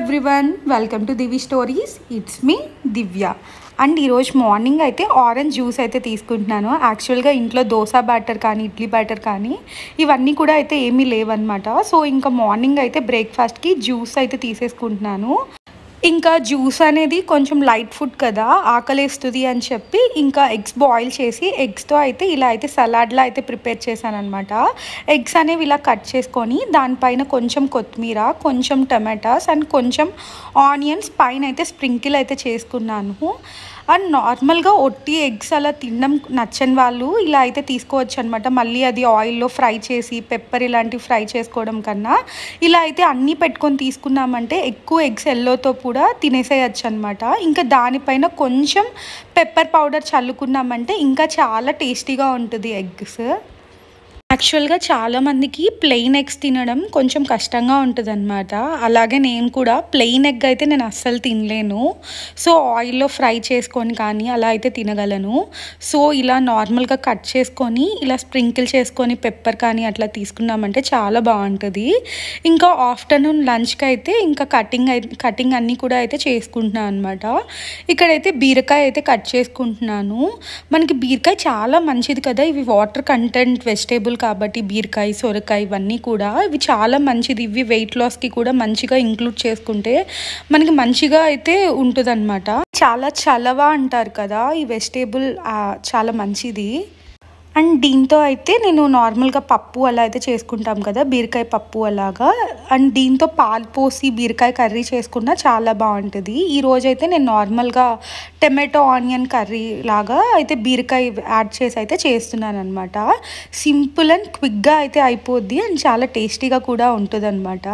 Everyone, welcome to Divi stories. It's me Divya. And ఈరోజు morning అయితే orange juice అయితే తీసుకుంటున్నాను. యాక్చువల్గా ఇంట్లో దోశ బ్యాటర్ కానీ ఇడ్లీ బ్యాటర్ కానీ ఇవన్నీ కూడా అయితే ఏమీ లేవన్నమాట. సో ఇంకా మార్నింగ్ అయితే బ్రేక్ఫాస్ట్కి జ్యూస్ అయితే తీసేసుకుంటున్నాను. ఇంకా జ్యూస్ అనేది కొంచెం లైట్ ఫుడ్ కదా, ఆకలేస్తుంది అని చెప్పి ఇంకా ఎగ్స్ బాయిల్ చేసి ఎగ్స్తో అయితే ఇలా అయితే సలాడ్లా అయితే ప్రిపేర్ చేశాను అనమాట. ఎగ్స్ అనేవి ఇలా కట్ చేసుకొని దానిపైన కొంచెం కొత్తిమీర, కొంచెం టమాటాస్ అండ్ కొంచెం ఆనియన్స్ పైన అయితే స్ప్రింకిల్ అయితే చేసుకున్నాను. అండ్ నార్మల్గా ఒట్టి ఎగ్స్ అలా తినడం నచ్చని వాళ్ళు ఇలా అయితే తీసుకోవచ్చు అనమాట. మళ్ళీ అది ఆయిల్లో ఫ్రై చేసి పెప్పర్ ఇలాంటివి ఫ్రై చేసుకోవడం కన్నా ఇలా అయితే అన్నీ పెట్టుకొని తీసుకున్నామంటే ఎక్కువ ఎగ్స్ ఎల్లోతో కూడా తినేసేయచ్చు అనమాట. ఇంకా దానిపైన కొంచెం పెప్పర్ పౌడర్ చల్లుకున్నామంటే ఇంకా చాలా టేస్టీగా ఉంటుంది ఎగ్స్. యాక్చువల్గా చాలామందికి ప్లెయిన్ ఎగ్స్ తినడం కొంచెం కష్టంగా ఉంటుంది అనమాట. అలాగే నేను కూడా ప్లెయిన్ ఎగ్ అయితే నేను అస్సలు తినలేను. సో ఆయిల్లో ఫ్రై చేసుకొని కానీ అలా అయితే తినగలను. సో ఇలా నార్మల్గా కట్ చేసుకొని ఇలా స్ప్రింకిల్ చేసుకొని పెప్పర్ కానీ అట్లా తీసుకున్నామంటే చాలా బాగుంటుంది. ఇంకా ఆఫ్టర్నూన్ లంచ్కి అయితే ఇంకా కటింగ్ అన్నీ కూడా అయితే చేసుకుంటున్నాను అనమాట. ఇక్కడైతే బీరకాయ అయితే కట్ చేసుకుంటున్నాను. మనకి బీరకాయ చాలా మంచిది కదా, ఇవి వాటర్ కంటెంట్ వెజిటేబుల్ కాబట్టి బీరకాయ, సొరకాయ ఇవన్నీ కూడా ఇవి చాలా మంచిది. ఇవి వెయిట్ లాస్కి కూడా మంచిగా ఇంక్లూడ్ చేసుకుంటే మనకి మంచిగా అయితే ఉంటుంది అనమాట. చాలా చలవ అంటారు కదా, ఈ వెజిటేబుల్ చాలా మంచిది. అండ్ దీంతో అయితే నేను నార్మల్గా పప్పు అలా అయితే చేసుకుంటాం కదా, బీరకాయ పప్పు అలాగా. అండ్ దీంతో పాలు పోసి బీరకాయ కర్రీ చేసుకున్నా చాలా బాగుంటుంది. ఈరోజైతే నేను నార్మల్గా టమాటో ఆనియన్ కర్రీ లాగా అయితే బీరకాయ యాడ్ చేసి అయితే చేస్తున్నాను అనమాట. సింపుల్ అండ్ క్విక్గా అయితే అయిపోద్ది అండ్ చాలా టేస్టీగా కూడా ఉంటుంది అనమాట.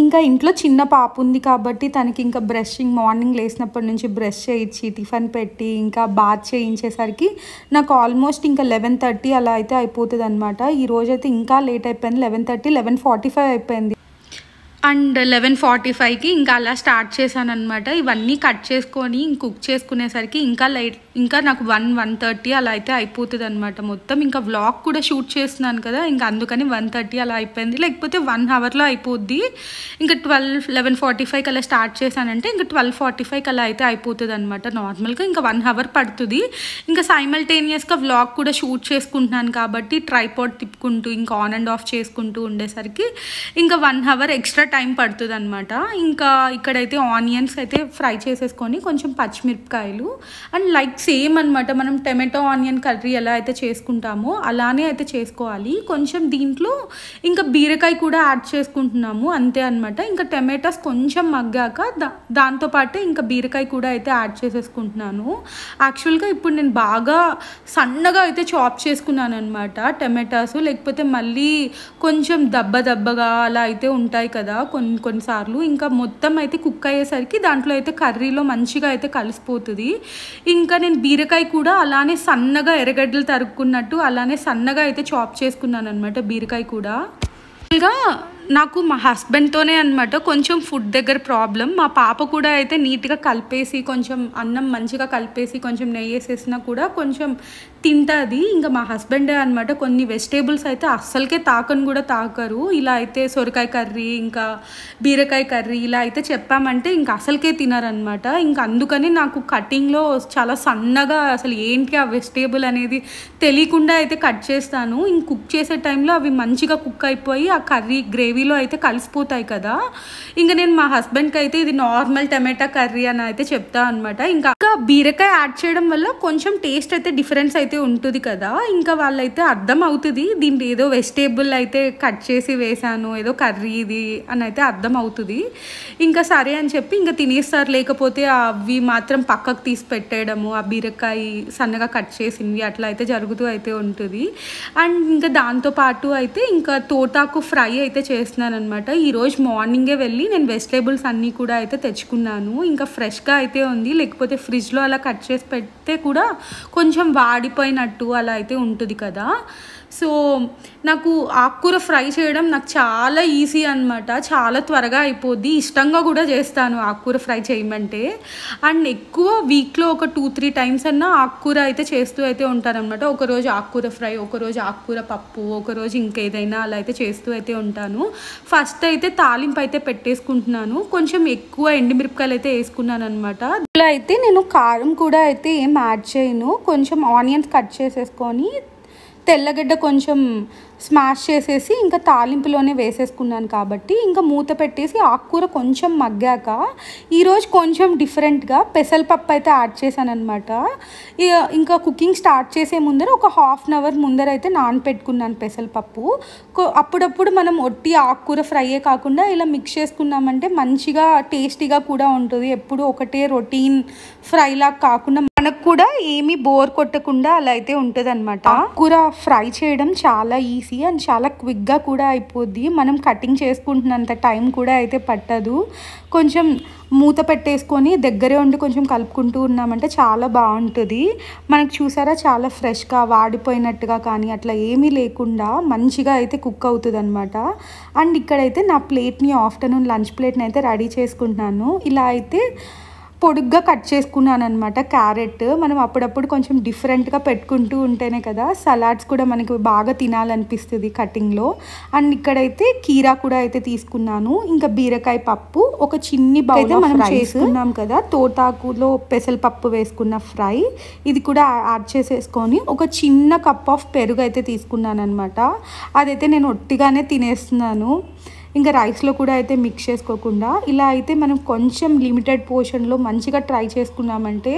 ఇంకా ఇంట్లో చిన్న పాప ఉంది కాబట్టి తనకి ఇంకా బ్రషింగ్ మార్నింగ్ లేచినప్పటి నుంచి బ్రష్ చేయించి టిఫిన్ పెట్టి ఇంకా బాత్ చేయించేసరికి నాకు ఆల్మోస్ట్ ఇంకా 11:30 అలా అయితే అయిపోతుంది అనమాట. ఈరోజైతే ఇంకా లేట్ అయిపోయింది, 11:30, 11:45 అయిపోయింది. అండ్ 11:45కి ఇంకా అలా స్టార్ట్ చేశాను అనమాట. ఇవన్నీ కట్ చేసుకొని కుక్ చేసుకునేసరికి ఇంకా నాకు 1:30 అలా అయితే అయిపోతుంది అనమాట. మొత్తం ఇంకా వ్లాగ్ కూడా షూట్ చేస్తున్నాను కదా, ఇంకా అందుకని 1:30 అలా అయిపోయింది. లేకపోతే 1 అవర్లో అయిపోద్ది. ఇంకా 11:45కి అలా స్టార్ట్ చేశానంటే ఇంకా 12:45కి అలా అయితే అయిపోతుంది అనమాట. నార్మల్గా ఇంకా 1 అవర్ పడుతుంది. ఇంకా సైమల్టేనియస్గా వ్లాగ్ కూడా షూట్ చేసుకుంటున్నాను కాబట్టి ట్రైపాడ్ తిప్పుకుంటూ ఇంకా ఆన్ అండ్ ఆఫ్ చేసుకుంటూ ఉండేసరికి ఇంకా 1 అవర్ ఎక్స్ట్రా టైం పడుతుంది అనమాట. ఇంకా ఇక్కడైతే ఆనియన్స్ అయితే ఫ్రై చేసేసుకొని కొంచెం పచ్చిమిరపకాయలు అండ్ లైక్ సేమ్ అనమాట, మనం టమాటో ఆనియన్ కర్రీ ఎలా అయితే చేసుకుంటామో అలానే అయితే చేసుకోవాలి. కొంచెం దీంట్లో ఇంకా బీరకాయ కూడా యాడ్ చేసుకుంటున్నాము అంతే అనమాట. ఇంకా టమాటాస్ కొంచెం మగ్గాక దాంతోపాటే ఇంకా బీరకాయ కూడా అయితే యాడ్ చేసేసుకుంటున్నాను. యాక్చువల్గా ఇప్పుడు నేను బాగా సన్నగా అయితే చాప్ చేసుకున్నాను అనమాట టమాటాస్. లేకపోతే మళ్ళీ కొంచెం దబ్బగా అలా అయితే ఉంటాయి కదా కొన్నిసార్లు. ఇంకా మొత్తం అయితే కుక్ అయ్యేసరికి దాంట్లో అయితే కర్రీలో మంచిగా అయితే కలిసిపోతుంది. ఇంకా నేను బీరకాయ కూడా అలానే సన్నగా ఎర్రగడ్డలు తరుక్కున్నట్టు అలానే సన్నగా అయితే చాప్ చేసుకున్నాను అనమాట బీరకాయ కూడా. నాకు మా హస్బెండ్తోనే అనమాట కొంచెం ఫుడ్ దగ్గర ప్రాబ్లం. మా పాప కూడా అయితే నీట్గా కలిపేసి కొంచెం అన్నం మంచిగా కలిపేసి కొంచెం నెయ్యి వేసేసినా కూడా కొంచెం తింటుంది. ఇంకా మా హస్బెండే అనమాట కొన్ని వెజిటేబుల్స్ అయితే అస్సలకే తాకరు. ఇలా అయితే సొరకాయ కర్రీ ఇంకా బీరకాయ కర్రీ ఇలా అయితే చెప్పామంటే ఇంకా అసలుకే తినరనమాట. ఇంకా అందుకని నాకు కటింగ్లో చాలా సన్నగా అసలు ఏంటి ఆ వెజిటేబుల్ అనేది తెలియకుండా అయితే కట్ చేస్తాను. ఇంక కుక్ చేసే టైంలో అవి మంచిగా కుక్ అయిపోయి ఆ కర్రీ గ్రేవీలో అయితే కలిసిపోతాయి కదా. ఇంకా నేను మా హస్బెండ్కి అయితే ఇది నార్మల్ టమాటా కర్రీ అని అయితే చెప్తా అనమాట. ఇంకా బీరకాయ యాడ్ చేయడం వల్ల కొంచెం టేస్ట్ అయితే డిఫరెన్స్ అయితే ఉంటుంది కదా. ఇంకా వాళ్ళైతే అర్థం అవుతుంది దీంట్లో ఏదో వెజిటేబుల్ అయితే కట్ చేసి వేసాను, ఏదో కర్రీ ఇది అని అయితే అర్థం అవుతుంది. ఇంకా సరే అని చెప్పి ఇంకా తినేస్తారు. లేకపోతే అవి మాత్రం పక్కకు తీసి పెట్టేయడము, ఆ బీరకాయ సన్నగా కట్ చేసినవి అట్లా అయితే జరుగుతూ అయితే ఉంటుంది. అండ్ ఇంకా దాంతోపాటు అయితే ఇంకా తోటాకు ఫ్రై అయితే చేస్తున్నాను అనమాట. ఈరోజు మార్నింగే వెళ్ళి నేను వెజిటేబుల్స్ అన్నీ కూడా అయితే తెచ్చుకున్నాను. ఇంకా ఫ్రెష్గా అయితే ఉంది, లేకపోతే ఫ్రిడ్జ్లో అలా కట్ చేసి పెడితే కూడా కొంచెం వాడిపోయినట్టు అలా అయితే ఉంటుంది కదా. సో నాకు ఆకుకూర ఫ్రై చేయడం నాకు చాలా ఈజీ అనమాట. చాలా త్వరగా అయిపోద్ది. ఇష్టంగా కూడా చేస్తాను ఆకుకూర ఫ్రై చేయమంటే. అండ్ ఎక్కువ వీక్లో ఒక 2-3 టైమ్స్ అన్నా ఆకుకూర అయితే చేస్తూ అయితే ఉంటానన్నమాట. ఒకరోజు ఆకుకూర ఫ్రై, ఒకరోజు ఆకుకూర పప్పు, ఒకరోజు ఇంకేదైనా అలా అయితే చేస్తూ అయితే ఉంటాను. ఫస్ట్ అయితే తాలింపు అయితే పెట్టేసుకుంటున్నాను. కొంచెం ఎక్కువ ఎండుమిరపకాయలు అయితే వేసుకున్నాను అనమాట. ఇలా అయితే నేను కారం కూడా అయితే ఏం యాడ్ చేయను. కొంచెం ఆనియన్స్ కట్ చేసేసుకొని తెల్లగడ్డ కొంచెం స్మాష్ చేసేసి ఇంకా తాలింపులోనే వేసేసుకున్నాను కాబట్టి ఇంకా మూత పెట్టేసి ఆకుకూర కొంచెం మగ్గాక ఈరోజు కొంచెం డిఫరెంట్గా పెసరపప్పు అయితే యాడ్ చేశాను అనమాట. ఇంకా కుకింగ్ స్టార్ట్ చేసే ముందర ఒక ½ అన్ అవర్ ముందర అయితే నానపెట్టుకున్నాను పెసరపప్పు. అప్పుడప్పుడు మనం ఒట్టి ఆకుకూర ఫ్రైయే కాకుండా ఇలా మిక్స్ చేసుకున్నామంటే మంచిగా టేస్టీగా కూడా ఉంటుంది. ఎప్పుడు ఒకటే రొటీన్ ఫ్రైలా కాకుండా మనకు కూడా ఏమీ బోర్ కొట్టకుండా అలా అయితే ఉంటుంది అనమాట. ఆకుకూర ఫ్రై చేయడం చాలా ఈజీ అండ్ చాలా క్విక్గా కూడా అయిపోద్ది. మనం కటింగ్ చేసుకుంటున్నంత టైం కూడా అయితే పట్టదు. కొంచెం మూత పెట్టేసుకొని దగ్గరే ఉండి కొంచెం కలుపుకుంటూ ఉన్నామంటే చాలా బాగుంటుంది. మనకు చూసారా చాలా ఫ్రెష్గా వాడిపోయినట్టుగా కానీ అట్లా ఏమీ లేకుండా మంచిగా అయితే కుక్ అవుతుంది అనమాట. అండ్ ఇక్కడైతే నా ప్లేట్ని ఆఫ్టర్నూన్ లంచ్ ప్లేట్ని అయితే రెడీ చేసుకుంటున్నాను. ఇలా అయితే పొడుగ్గా కట్ చేసుకున్నాను అనమాట. క్యారెట్ మనం అప్పుడప్పుడు కొంచెం డిఫరెంట్గా పెట్టుకుంటూ ఉంటేనే కదా సలాడ్స్ కూడా మనకి బాగా తినాలనిపిస్తుంది కటింగ్లో. అండ్ ఇక్కడైతే కీరా కూడా అయితే తీసుకున్నాను. ఇంకా బీరకాయ పప్పు, ఒక చిన్ని బౌల్ మనం చేసుకున్నాం కదా తోటాకులో పెసరపప్పు వేసుకున్న ఫ్రై, ఇది కూడా యాడ్ చేసేసుకొని ఒక చిన్న కప్ ఆఫ్ పెరుగు అయితే తీసుకున్నాను అనమాట. అదైతే నేను ఒట్టిగానే తినేస్తున్నాను. ఇంకా రైస్లో కూడా అయితే మిక్స్ చేసుకోకుండా ఇలా అయితే మనం కొంచెం లిమిటెడ్ పోర్షన్లో మంచిగా ట్రై చేసుకున్నామంటే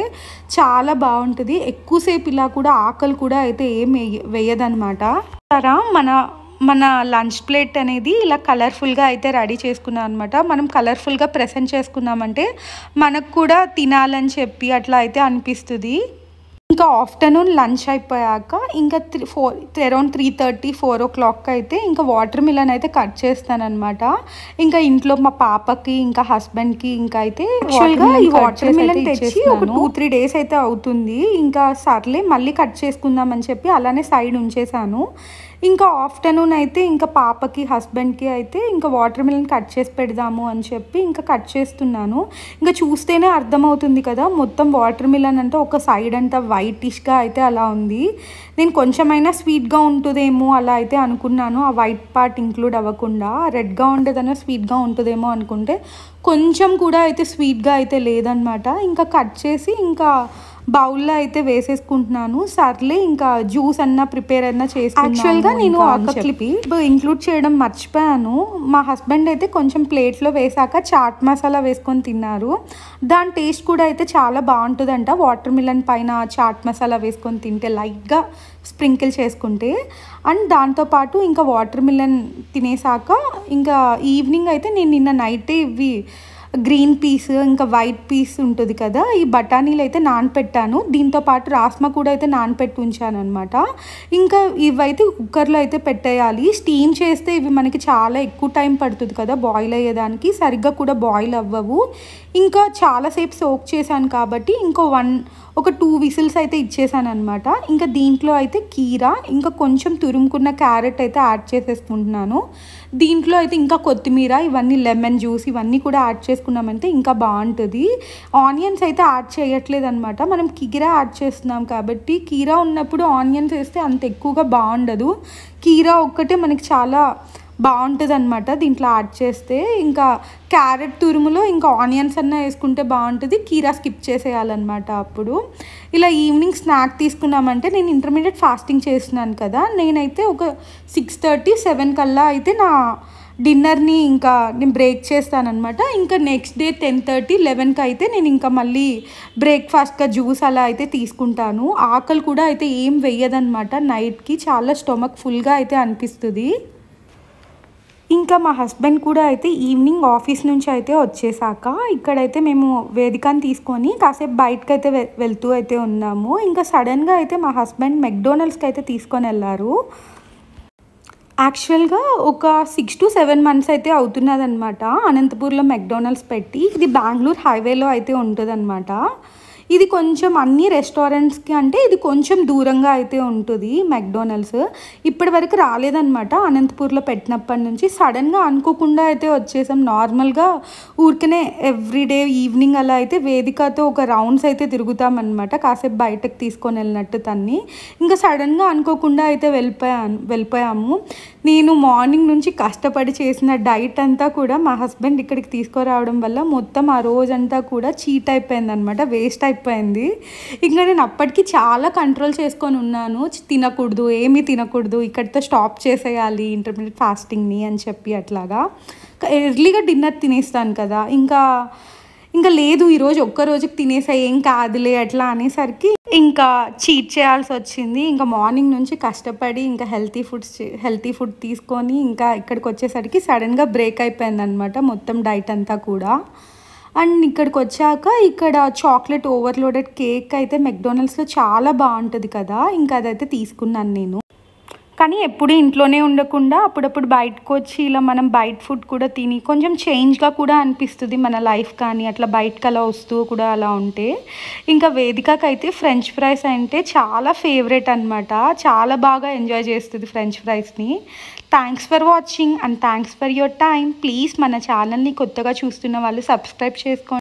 చాలా బాగుంటుంది. ఎక్కువసేపు ఇలా కూడా ఆకలి కూడా అయితే ఏం వేయదనమాట. మన లంచ్ ప్లేట్ అనేది ఇలా కలర్ఫుల్గా అయితే రెడీ చేసుకున్నాం అనమాట. మనం కలర్ఫుల్గా ప్రెజెంట్ చేసుకున్నామంటే మనకు కూడా తినాలని చెప్పి అట్లా అయితే అనిపిస్తుంది. ఇంకా ఆఫ్టర్నూన్ లంచ్ అయిపోయాక ఇంకా అరౌండ్ 3:30-4 o'clock అయితే ఇంకా వాటర్ మిలన్ అయితే కట్ చేస్తానన్నమాట. ఇంకా ఇంట్లో మా పాపకి ఇంకా హస్బెండ్కి ఇంకా అయితే యాక్చువల్గా ఈ వాటర్ మిలన్ తెచ్చి ఒక 2-3 days అయితే అవుతుంది. ఇంకా సర్లే మళ్ళీ కట్ చేసుకుందామని చెప్పి అలానే సైడ్ ఉంచేసాను. ఇంకా ఆఫ్టర్నూన్ అయితే ఇంకా పాపకి హస్బెండ్కి అయితే ఇంకా వాటర్ మిలన్ కట్ చేసి పెడదాము అని చెప్పి ఇంకా కట్ చేస్తున్నాను. ఇంకా చూస్తేనే అర్థమవుతుంది కదా మొత్తం వాటర్ మిలన్ అంటే ఒక సైడ్ అంతా వైటిష్గా అయితే అలా ఉంది. నేను కొంచెమైనా స్వీట్గా ఉంటుందేమో అలా అయితే అనుకున్నాను. ఆ వైట్ పార్ట్ ఇంక్లూడ్ అవ్వకుండా రెడ్గా ఉండేదన్నా స్వీట్గా ఉంటుందేమో అనుకుంటే కొంచెం కూడా అయితే స్వీట్గా అయితే లేదనమాట. ఇంకా కట్ చేసి ఇంకా బౌల్లో అయితే వేసేసుకుంటున్నాను. సర్లే ఇంకా జ్యూస్ అన్నా ప్రిపేర్ అయినా చేసుకున్నాను. యాక్చువల్గా నేను ఒక క్లిప్ ఇంక్లూడ్ చేయడం మర్చిపోయాను. మా హస్బెండ్ అయితే కొంచెం ప్లేట్లో వేసాక చాట్ మసాలా వేసుకొని తిన్నారు. దాని టేస్ట్ కూడా అయితే చాలా బాగుంటుందంట. వాటర్ మిలన్ పైన చాట్ మసాలా వేసుకొని తింటే లైట్గా స్ప్రింకిల్ చేసుకుంటే. అండ్ దాంతోపాటు ఇంకా వాటర్ మిలన్ తినేసాక ఇంకా ఈవినింగ్ అయితే నేను నిన్న నైటే ఇవి గ్రీన్ పీస్ ఇంకా వైట్ పీస్ ఉంటుంది కదా ఈ బఠానీలు అయితే నానపెట్టాను. దీంతోపాటు రాస్మా కూడా అయితే నానపెట్టి ఉంచాను అనమాట. ఇంకా ఇవైతే కుక్కర్లో అయితే పెట్టేయాలి. స్టీమ్ చేస్తే ఇవి మనకి చాలా ఎక్కువ టైం పడుతుంది కదా బాయిల్ అయ్యేదానికి, సరిగ్గా కూడా బాయిల్ అవ్వవు. ఇంకా చాలాసేపు సోక్ చేశాను కాబట్టి ఒక 2 whistles అయితే ఇచ్చేసాను అనమాట. ఇంకా దీంట్లో అయితే కీరా ఇంకా కొంచెం తురుముకున్న క్యారెట్ అయితే యాడ్ చేసేసుకుంటున్నాను. దీంట్లో అయితే ఇంకా కొత్తిమీర ఇవన్నీ లెమన్ జ్యూస్ ఇవన్నీ కూడా యాడ్ చేసుకున్నామంటే ఇంకా బాగుంటుంది. ఆనియన్స్ అయితే యాడ్ చేయట్లేదు అనమాట. మనం కీరా యాడ్ చేస్తున్నాం కాబట్టి కీరా ఉన్నప్పుడు ఆనియన్స్ వేస్తే అంత ఎక్కువగా బాగుండదు. కీరా ఒక్కటే మనకి చాలా బాగుంటుంది అనమాట దీంట్లో యాడ్ చేస్తే. ఇంకా క్యారెట్ తురుములో ఇంకా ఆనియన్స్ అన్నా వేసుకుంటే బాగుంటుంది. కీరా స్కిప్ చేసేయాలన్నమాట. అప్పుడు ఇలా ఈవినింగ్ స్నాక్ తీసుకున్నామంటే నేను ఇంటర్మీడియట్ ఫాస్టింగ్ చేస్తున్నాను కదా, నేనైతే ఒక 6:30-7 కల్లా అయితే నా డిన్నర్ని ఇంకా నేను బ్రేక్ చేస్తానన్నమాట. ఇంకా నెక్స్ట్ డే 10:30-11కి అయితే నేను ఇంకా మళ్ళీ బ్రేక్ఫాస్ట్గా జ్యూస్ అలా అయితే తీసుకుంటాను. ఆకలి కూడా అయితే ఏం వెయ్యదనమాట. నైట్కి చాలా స్టొమక్ ఫుల్గా అయితే అనిపిస్తుంది. ఇంకా మా హస్బెండ్ కూడా అయితే ఈవినింగ్ ఆఫీస్ నుంచి అయితే వచ్చేసాక ఇక్కడైతే మేము వేదికని తీసుకొని కాసేపు బయటకు అయితే వెళ్తూ అయితే ఉన్నాము. ఇంకా సడన్గా అయితే మా హస్బెండ్ మెక్డొనాల్డ్స్కి అయితే తీసుకొని వెళ్ళారు. యాక్చువల్గా ఒక 6-7 months అయితే అవుతున్నదనమాట అనంతపూర్లో మెక్డొనాల్డ్స్ పెట్టి. ఇది బెంగళూరు హైవేలో అయితే ఉంటుందన్నమాట. ఇది కొంచెం అన్ని రెస్టారెంట్స్కి అంటే ఇది కొంచెం దూరంగా అయితే ఉంటుంది మెక్డొనాల్డ్స్. ఇప్పటి వరకు రాలేదన్నమాట అనంతపూర్లో పెట్టినప్పటి నుంచి. సడన్గా అనుకోకుండా అయితే వచ్చేసాం. నార్మల్గా ఊరికనే ఎవ్రీడే ఈవినింగ్ అలా అయితే వేదికతో ఒక రౌండ్స్ అయితే తిరుగుతామన్నమాట, కాసేపు బయటకు తీసుకొని వెళ్ళినట్టు తన్ని. ఇంకా సడన్గా అనుకోకుండా అయితే వెళ్ళిపోయాము. నేను మార్నింగ్ నుంచి కష్టపడి చేసిన డైట్ అంతా కూడా మా హస్బెండ్ ఇక్కడికి తీసుకురావడం వల్ల మొత్తం ఆ రోజంతా కూడా చీట్ అయిపోయింది అనమాట, వేస్ట్ అయిపోయింది. ఇంకా నేను అప్పటికి చాలా కంట్రోల్ చేసుకొని ఉన్నాను, తినకూడదు, ఏమీ తినకూడదు, ఇక్కడితో స్టాప్ చేసేయాలి ఇంటర్మీడియట్ ఫాస్టింగ్ని అని చెప్పి. అట్లాగా ఎర్లీగా డిన్నర్ తినేస్తాను కదా, ఇంకా లేదు ఈరోజు ఒక్కరోజుకి తినేసా ఏం కాదులే అట్లా అనేసరికి ఇంకా చీట్ చేయాల్సి వచ్చింది. ఇంకా మార్నింగ్ నుంచి కష్టపడి ఇంకా హెల్తీ ఫుడ్ తీసుకొని ఇంకా ఇక్కడికి వచ్చేసరికి సడన్గా బ్రేక్ అయిపోయింది అనమాట మొత్తం డైట్ అంతా కూడా. అండ్ ఇక్కడికి వచ్చాక ఇక్కడ చాక్లెట్ ఓవర్లోడెడ్ కేక్ అయితే మెక్డొనాల్డ్స్లో చాలా బాగుంటుంది కదా, ఇంకా అదైతే తీసుకున్నాను నేను. కానీ ఎప్పుడు ఇంట్లోనే ఉండకుండా అప్పుడప్పుడు బయటకు వచ్చి ఇలా మనం బయట ఫుడ్ కూడా తిని కొంచెం చేంజ్గా కూడా అనిపిస్తుంది మన లైఫ్. కానీ అట్లా బయటకు అలా వస్తూ కూడా అలా ఉంటే. ఇంకా వేదికకి అయితే ఫ్రెంచ్ ఫ్రైస్ అంటే చాలా ఫేవరెట్ అనమాట, చాలా బాగా ఎంజాయ్ చేస్తుంది ఫ్రెంచ్ ఫ్రైస్ని. Thanks for watching and thanks for your time. Please మన ఛానల్ని కొత్తగా చూస్తున్న వాళ్ళు సబ్స్క్రైబ్ చేసుకోండి.